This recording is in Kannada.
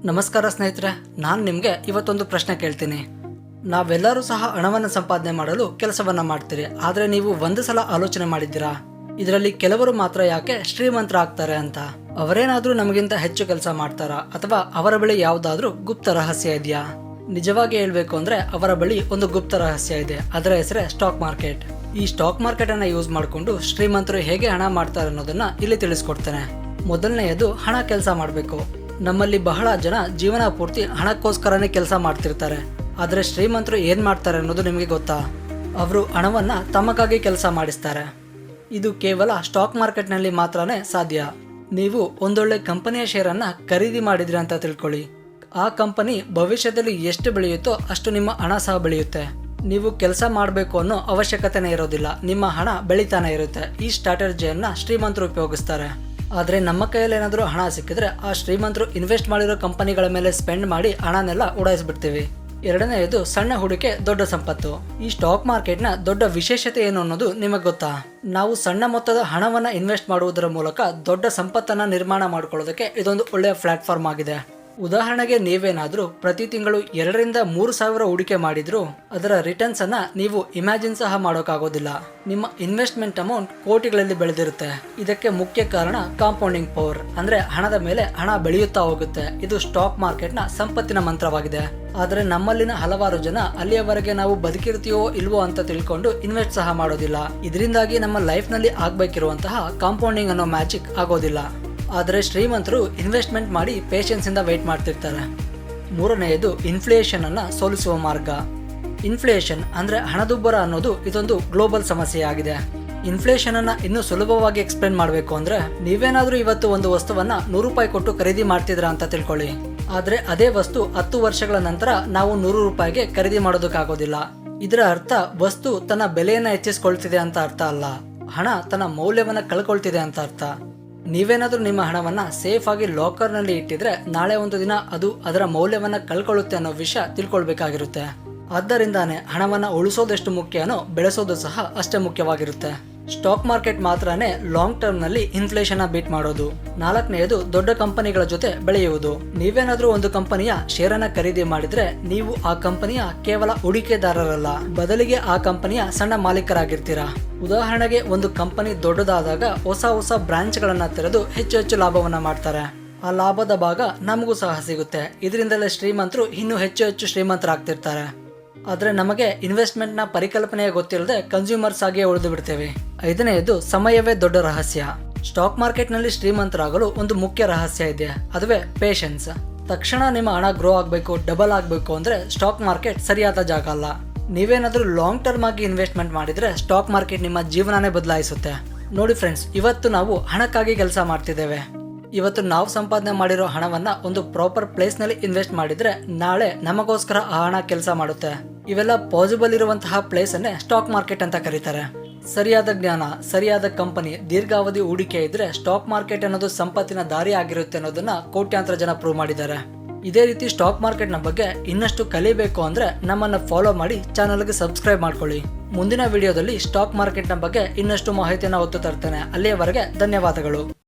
ನಮಸ್ಕಾರ ಸ್ನೇಹಿತರೆ, ನಾನು ನಿಮಗೆ ಇವತ್ತೊಂದು ಪ್ರಶ್ನೆ ಕೇಳ್ತೀನಿ. ನಾವೆಲ್ಲರೂ ಸಹ ಹಣವನ್ನು ಸಂಪಾದನೆ ಮಾಡಲು ಕೆಲಸವನ್ನ ಮಾಡ್ತೀರಿ, ಆದರೆ ನೀವು ಒಂದು ಸಲ ಆಲೋಚನೆ ಮಾಡಿದ್ದೀರಾ ಇದರಲ್ಲಿ ಕೆಲವರು ಮಾತ್ರ ಯಾಕೆ ಶ್ರೀಮಂತರ ಆಗ್ತಾರೆ ಅಂತ? ಅವರೇನಾದ್ರೂ ನಮಗಿಂತ ಹೆಚ್ಚು ಕೆಲಸ ಮಾಡ್ತಾರಾ ಅಥವಾ ಅವರ ಬಳಿ ಯಾವುದಾದ್ರೂ ಗುಪ್ತ ರಹಸ್ಯ ಇದೆಯಾ? ನಿಜವಾಗಿ ಹೇಳ್ಬೇಕು ಅಂದ್ರೆ ಅವರ ಬಳಿ ಒಂದು ಗುಪ್ತ ರಹಸ್ಯ ಇದೆ. ಅದರ ಹೆಸರೇ ಸ್ಟಾಕ್ ಮಾರ್ಕೆಟ್. ಈ ಸ್ಟಾಕ್ ಮಾರ್ಕೆಟ್ ಅನ್ನ ಯೂಸ್ ಮಾಡಿಕೊಂಡು ಶ್ರೀಮಂತರು ಹೇಗೆ ಹಣ ಮಾಡ್ತಾರೆ ಅನ್ನೋದನ್ನ ಇಲ್ಲಿ ತಿಳಿಸ್ಕೊಡ್ತೇನೆ. ಮೊದಲನೆಯದು, ಹಣ ಕೆಲಸ ಮಾಡಬೇಕು. ನಮ್ಮಲ್ಲಿ ಬಹಳ ಜನ ಜೀವನ ಪೂರ್ತಿ ಹಣಕ್ಕೋಸ್ಕರನೇ ಕೆಲಸ ಮಾಡ್ತಿರ್ತಾರೆ. ಆದರೆ ಶ್ರೀಮಂತರು ಏನ್ ಮಾಡ್ತಾರೆ ಅನ್ನೋದು ನಿಮಗೆ ಗೊತ್ತಾ? ಅವರು ಹಣವನ್ನ ತಮಗಾಗಿ ಕೆಲಸ ಮಾಡಿಸ್ತಾರೆ. ಇದು ಕೇವಲ ಸ್ಟಾಕ್ ಮಾರ್ಕೆಟ್ನಲ್ಲಿ ಮಾತ್ರನೇ ಸಾಧ್ಯ. ನೀವು ಒಂದೊಳ್ಳೆ ಕಂಪನಿಯ ಶೇರನ್ನ ಖರೀದಿ ಮಾಡಿದ್ರಿ ಅಂತ ತಿಳ್ಕೊಳ್ಳಿ. ಆ ಕಂಪನಿ ಭವಿಷ್ಯದಲ್ಲಿ ಎಷ್ಟು ಬೆಳೆಯುತ್ತೋ ಅಷ್ಟು ನಿಮ್ಮ ಹಣ ಸಹ ಬೆಳೆಯುತ್ತೆ. ನೀವು ಕೆಲಸ ಮಾಡಬೇಕು ಅನ್ನೋ ಅವಶ್ಯಕತೆನೇ ಇರೋದಿಲ್ಲ, ನಿಮ್ಮ ಹಣ ಬೆಳಿತಾನೆ ಇರುತ್ತೆ. ಈ ಸ್ಟ್ರಾಟಜಿಯನ್ನ ಶ್ರೀಮಂತರು ಉಪಯೋಗಿಸ್ತಾರೆ. ಆದರೆ ನಮ್ಮ ಕೈಯಲ್ಲಿ ಏನಾದರೂ ಹಣ ಸಿಕ್ಕಿದ್ರೆ ಆ ಶ್ರೀಮಂತರು ಇನ್ವೆಸ್ಟ್ ಮಾಡಿರೋ ಕಂಪನಿಗಳ ಮೇಲೆ ಸ್ಪೆಂಡ್ ಮಾಡಿ ಹಣನೆಲ್ಲ ಉಡಾಯಿಸ್ಬಿಡ್ತೀವಿ. ಎರಡನೆಯದು, ಸಣ್ಣ ಹೂಡಿಕೆ ದೊಡ್ಡ ಸಂಪತ್ತು. ಈ ಸ್ಟಾಕ್ ಮಾರ್ಕೆಟ್ನ ದೊಡ್ಡ ವಿಶೇಷತೆ ಏನು ಅನ್ನೋದು ನಿಮಗೆ ಗೊತ್ತಾ? ನಾವು ಸಣ್ಣ ಮೊತ್ತದ ಹಣವನ್ನ ಇನ್ವೆಸ್ಟ್ ಮಾಡುವುದರ ಮೂಲಕ ದೊಡ್ಡ ಸಂಪತ್ತನ್ನ ನಿರ್ಮಾಣ ಮಾಡ್ಕೊಳ್ಳೋದಕ್ಕೆ ಇದೊಂದು ಒಳ್ಳೆಯ ಪ್ಲಾಟ್ಫಾರ್ಮ್ ಆಗಿದೆ. ಉದಾಹರಣೆಗೆ, ನೀವೇನಾದ್ರೂ ಪ್ರತಿ ತಿಂಗಳು 2,000 to 3,000 ಹೂಡಿಕೆ ಮಾಡಿದ್ರು ಅದರ ರಿಟರ್ನ್ಸ್ ಅನ್ನ ನೀವು ಇಮ್ಯಾಜಿನ್ ಸಹ ಮಾಡೋಕ್ಕಾಗೋದಿಲ್ಲ. ನಿಮ್ಮ ಇನ್ವೆಸ್ಟ್ಮೆಂಟ್ ಅಮೌಂಟ್ ಕೋಟಿಗಳಲ್ಲಿ ಬೆಳೆದಿರುತ್ತೆ. ಇದಕ್ಕೆ ಮುಖ್ಯ ಕಾರಣ ಕಾಂಪೌಂಡಿಂಗ್ ಪವರ್, ಅಂದ್ರೆ ಹಣದ ಮೇಲೆ ಹಣ ಬೆಳೆಯುತ್ತಾ ಹೋಗುತ್ತೆ. ಇದು ಸ್ಟಾಕ್ ಮಾರ್ಕೆಟ್ನ ಸಂಪತ್ತಿನ ಮಂತ್ರವಾಗಿದೆ. ಆದರೆ ನಮ್ಮಲ್ಲಿನ ಹಲವಾರು ಜನ ಅಲ್ಲಿಯವರೆಗೆ ನಾವು ಬದುಕಿರ್ತೀವೋ ಇಲ್ವೋ ಅಂತ ತಿಳ್ಕೊಂಡು ಇನ್ವೆಸ್ಟ್ ಸಹ ಮಾಡೋದಿಲ್ಲ. ಇದರಿಂದಾಗಿ ನಮ್ಮ ಲೈಫ್ ನಲ್ಲಿ ಆಗ್ಬೇಕಿರುವಂತಹ ಕಾಂಪೌಂಡಿಂಗ್ ಅನ್ನೋ ಮ್ಯಾಜಿಕ್ ಆಗೋದಿಲ್ಲ. ಆದರೆ ಶ್ರೀಮಂತರು ಇನ್ವೆಸ್ಟ್ಮೆಂಟ್ ಮಾಡಿ ಪೇಷನ್ಸ್ ಇಂದ ವೇಟ್ ಮಾಡ್ತಿರ್ತಾರೆ. ಮೂರನೆಯದು, ಇನ್ಫ್ಲೇಷನ್ ಅನ್ನ ಸೋಲಿಸುವ ಮಾರ್ಗ. ಇನ್ಫ್ಲೇಷನ್ ಅಂದ್ರೆ ಹಣದುಬ್ಬರ ಅನ್ನೋದು ಇದೊಂದು ಗ್ಲೋಬಲ್ ಸಮಸ್ಯೆಯಾಗಿದೆ. ಇನ್ಫ್ಲೇಷನ್ ಅನ್ನ ಇನ್ನೂ ಸುಲಭವಾಗಿ ಎಕ್ಸ್ಪ್ಲೇನ್ ಮಾಡಬೇಕು ಅಂದ್ರೆ, ನೀವೇನಾದ್ರೂ ಇವತ್ತು ಒಂದು ವಸ್ತುವನ್ನ ₹100 ಕೊಟ್ಟು ಖರೀದಿ ಮಾಡ್ತಿದ್ರ ಅಂತ ತಿಳ್ಕೊಳ್ಳಿ. ಆದ್ರೆ ಅದೇ ವಸ್ತು 10 ವರ್ಷಗಳ ನಂತರ ನಾವು ₹100ಗೆ ಖರೀದಿ ಮಾಡೋದಕ್ಕಾಗೋದಿಲ್ಲ. ಇದರ ಅರ್ಥ ವಸ್ತು ತನ್ನ ಬೆಲೆಯನ್ನ ಹೆಚ್ಚಿಸ್ಕೊಳ್ತಿದೆ ಅಂತ ಅರ್ಥ ಅಲ್ಲ, ಹಣ ತನ್ನ ಮೌಲ್ಯವನ್ನ ಕಳ್ಕೊಳ್ತಿದೆ ಅಂತ ಅರ್ಥ. ನೀವೇನಾದ್ರೂ ನಿಮ್ಮ ಹಣವನ್ನ ಸೇಫ್ ಆಗಿ ಲಾಕರ್ ನಲ್ಲಿ ಇಟ್ಟಿದ್ರೆ ನಾಳೆ ಒಂದು ದಿನ ಅದು ಅದರ ಮೌಲ್ಯವನ್ನ ಕಳ್ಕೊಳ್ಳುತ್ತೆ ಅನ್ನೋ ವಿಷಯ ತಿಳ್ಕೊಳ್ಬೇಕಾಗಿರುತ್ತೆ. ಆದ್ದರಿಂದಾನೆ ಹಣವನ್ನ ಉಳಿಸೋದೆಷ್ಟು ಮುಖ್ಯನೋ ಬೆಳೆಸೋದು ಸಹ ಅಷ್ಟೇ ಮುಖ್ಯವಾಗಿರುತ್ತೆ. ಸ್ಟಾಕ್ ಮಾರ್ಕೆಟ್ ಮಾತ್ರನೇ ಲಾಂಗ್ ಟರ್ಮ್ ನಲ್ಲಿ ಇನ್ಫ್ಲೇಷನ್ ಬೀಟ್ ಮಾಡೋದು. ನಾಲ್ಕನೆಯದು, ದೊಡ್ಡ ಕಂಪನಿಗಳ ಜೊತೆ ಬೆಳೆಯುವುದು. ನೀವೇನಾದ್ರೂ ಒಂದು ಕಂಪನಿಯ ಶೇರನ್ನ ಖರೀದಿ ಮಾಡಿದ್ರೆ ನೀವು ಆ ಕಂಪನಿಯ ಕೇವಲ ಹೂಡಿಕೆದಾರರಲ್ಲ, ಬದಲಿಗೆ ಆ ಕಂಪನಿಯ ಸಣ್ಣ ಮಾಲೀಕರಾಗಿರ್ತೀರಾ. ಉದಾಹರಣೆಗೆ, ಒಂದು ಕಂಪನಿ ದೊಡ್ಡದಾದಾಗ ಹೊಸ ಬ್ರಾಂಚ್ ಗಳನ್ನ ತೆರೆದು ಹೆಚ್ಚು ಲಾಭವನ್ನ ಮಾಡ್ತಾರೆ. ಆ ಲಾಭದ ಭಾಗ ನಮಗೂ ಸಹ ಸಿಗುತ್ತೆ. ಇದರಿಂದಲೇ ಶ್ರೀಮಂತರು ಇನ್ನೂ ಹೆಚ್ಚು ಶ್ರೀಮಂತರಾಗ್ತಿರ್ತಾರೆ. ಆದ್ರೆ ನಮಗೆ ಇನ್ವೆಸ್ಟ್ಮೆಂಟ್ ನ ಪರಿಕಲ್ಪನೆಯೇ ಗೊತ್ತಿಲ್ಲದೆ ಕನ್ಸ್ಯೂಮರ್ಸ್ ಆಗಿ ಉಳಿದು ಬಿಡ್ತೇವೆ. ಐದನೆಯದು, ಸಮಯವೇ ದೊಡ್ಡ ರಹಸ್ಯ. ಸ್ಟಾಕ್ ಮಾರ್ಕೆಟ್ ನಲ್ಲಿ ಶ್ರೀಮಂತರಾಗಲು ಒಂದು ಮುಖ್ಯ ರಹಸ್ಯ ಇದೆ, ಅದುವೇ ಪೇಷನ್ಸ್. ತಕ್ಷಣ ನಿಮ್ಮ ಹಣ ಗ್ರೋ ಆಗ್ಬೇಕು, ಡಬಲ್ ಆಗ್ಬೇಕು ಅಂದ್ರೆ ಸ್ಟಾಕ್ ಮಾರ್ಕೆಟ್ ಸರಿಯಾದ ಜಾಗ ಅಲ್ಲ. ನೀವೇನಾದ್ರೂ ಲಾಂಗ್ ಟರ್ಮ್ ಆಗಿ ಇನ್ವೆಸ್ಟ್ಮೆಂಟ್ ಮಾಡಿದ್ರೆ ಸ್ಟಾಕ್ ಮಾರ್ಕೆಟ್ ನಿಮ್ಮ ಜೀವನನೇ ಬದಲಾಯಿಸುತ್ತೆ. ನೋಡಿ ಫ್ರೆಂಡ್ಸ್, ಇವತ್ತು ನಾವು ಹಣಕ್ಕಾಗಿ ಕೆಲಸ ಮಾಡ್ತಿದ್ದೇವೆ. ಇವತ್ತು ನಾವು ಸಂಪಾದನೆ ಮಾಡಿರೋ ಹಣವನ್ನ ಒಂದು ಪ್ರಾಪರ್ ಪ್ಲೇಸ್ ನಲ್ಲಿ ಇನ್ವೆಸ್ಟ್ ಮಾಡಿದ್ರೆ ನಾಳೆ ನಮಗೋಸ್ಕರ ಆ ಹಣ ಕೆಲಸ ಮಾಡುತ್ತೆ. ಇವೆಲ್ಲ ಪಾಸಿಬಲ್ ಇರುವಂತಹ ಪ್ಲೇಸ್ ಅನ್ನೇ ಸ್ಟಾಕ್ ಮಾರ್ಕೆಟ್ ಅಂತ ಕರೀತಾರೆ. ಸರಿಯಾದ ಜ್ಞಾನ, ಸರಿಯಾದ ಕಂಪನಿ, ದೀರ್ಘಾವಧಿ ಹೂಡಿಕೆ ಇದ್ರೆ ಸ್ಟಾಕ್ ಮಾರ್ಕೆಟ್ ಅನ್ನೋದು ಸಂಪತ್ತಿನ ದಾರಿ ಆಗಿರುತ್ತೆ ಅನ್ನೋದನ್ನ ಕೋಟ್ಯಾಂತರ ಜನ ಪ್ರೂವ್ ಮಾಡಿದ್ದಾರೆ. ಇದೇ ರೀತಿ ಸ್ಟಾಕ್ ಮಾರ್ಕೆಟ್ ನ ಬಗ್ಗೆ ಇನ್ನಷ್ಟು ಕಲಿಬೇಕು ಅಂದ್ರೆ ನಮ್ಮನ್ನ ಫಾಲೋ ಮಾಡಿ ಚಾನಲ್ಗೆ ಸಬ್ಸ್ಕ್ರೈಬ್ ಮಾಡ್ಕೊಳ್ಳಿ. ಮುಂದಿನ ವಿಡಿಯೋದಲ್ಲಿ ಸ್ಟಾಕ್ ಮಾರ್ಕೆಟ್ ನ ಬಗ್ಗೆ ಇನ್ನಷ್ಟು ಮಾಹಿತಿಯನ್ನು ಹೊತ್ತು ತರ್ತೇನೆ. ಅಲ್ಲಿಯವರೆಗೆ ಧನ್ಯವಾದಗಳು.